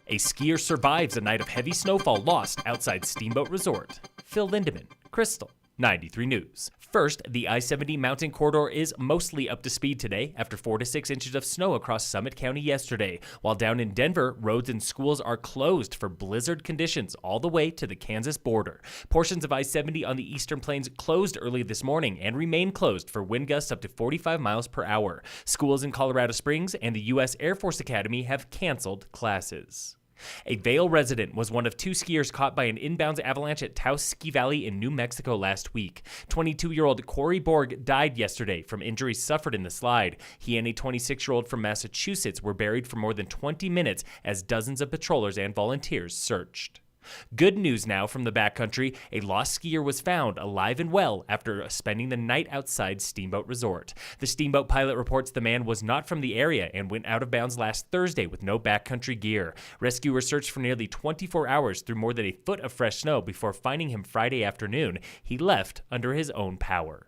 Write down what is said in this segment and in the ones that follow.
A skier survives a night of heavy snowfall lost outside Steamboat Resort. Phil Lindeman, Crystal, 93 News. First, the I-70 mountain corridor is mostly up to speed today after 4 to 6 inches of snow across Summit County yesterday, while down in Denver, roads and schools are closed for blizzard conditions all the way to the Kansas border. Portions of I-70 on the Eastern Plains closed early this morning and remain closed for wind gusts up to 45 miles per hour. Schools in Colorado Springs and the U.S. Air Force Academy have canceled classes. A Vail resident was one of 2 skiers caught by an inbounds avalanche at Taos Ski Valley in New Mexico last week. 22-year-old Corey Borg died yesterday from injuries suffered in the slide. He and a 26-year-old from Massachusetts were buried for more than 20 minutes as dozens of patrollers and volunteers searched. Good news now from the backcountry. A lost skier was found alive and well after spending the night outside Steamboat Resort. The Steamboat pilot reports the man was not from the area and went out of bounds last Thursday with no backcountry gear. Rescuers searched for nearly 24 hours through more than a foot of fresh snow before finding him Friday afternoon. He left under his own power.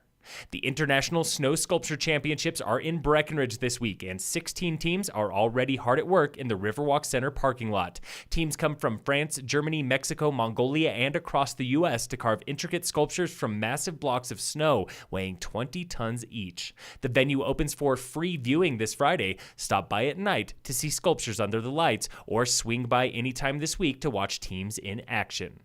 The International Snow Sculpture Championships are in Breckenridge this week, and 16 teams are already hard at work in the Riverwalk Center parking lot. Teams come from France, Germany, Mexico, Mongolia, and across the U.S. to carve intricate sculptures from massive blocks of snow weighing 20 tons each. The venue opens for free viewing this Friday. Stop by at night to see sculptures under the lights, or swing by anytime this week to watch teams in action.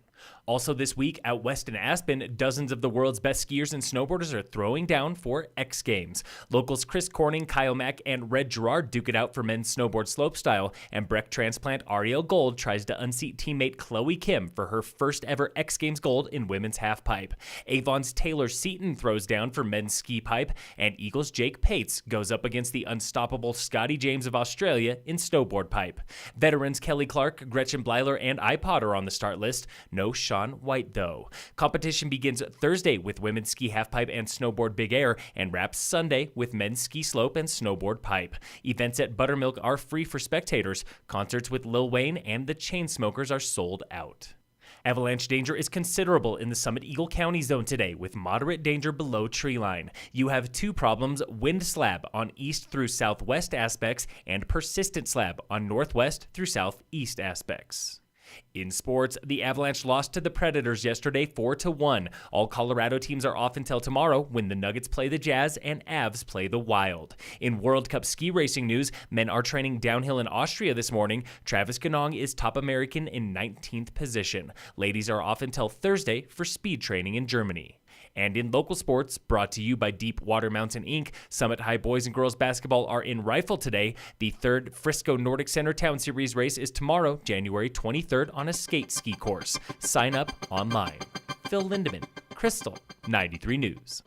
Also this week, out west in Aspen, dozens of the world's best skiers and snowboarders are throwing down for X Games. Locals Chris Corning, Kyle Mack, and Red Gerard duke it out for men's snowboard slopestyle, and Breck transplant Ariel Gold tries to unseat teammate Chloe Kim for her first ever X Games gold in women's halfpipe. Avon's Taylor Seaton throws down for men's ski pipe, and Eagles' Jake Pates goes up against the unstoppable Scotty James of Australia in snowboard pipe. Veterans Kelly Clark, Gretchen Bleiler, and iPod are on the start list. No Shaun White, though. Competition begins Thursday with women's ski halfpipe and snowboard big air, and wraps Sunday with men's ski slope and snowboard pipe. Events at Buttermilk are free for spectators. Concerts with Lil Wayne and the Chainsmokers are sold out. Avalanche danger is considerable in the Summit Eagle County zone today, with moderate danger below treeline. You have 2 problems: wind slab on east through southwest aspects and persistent slab on northwest through southeast aspects. In sports, the Avalanche lost to the Predators yesterday 4-1. All Colorado teams are off until tomorrow when the Nuggets play the Jazz and Avs play the Wild. In World Cup ski racing news, men are training downhill in Austria this morning. Travis Ganong is top American in 19th position. Ladies are off until Thursday for speed training in Germany. And in local sports, brought to you by Deepwater Mountain Inc., Summit High boys and girls basketball are in Rifle today. The 3rd Frisco Nordic Center Town Series race is tomorrow, January 23rd, on a skate ski course. Sign up online. Phil Lindeman, Crystal, 93 News.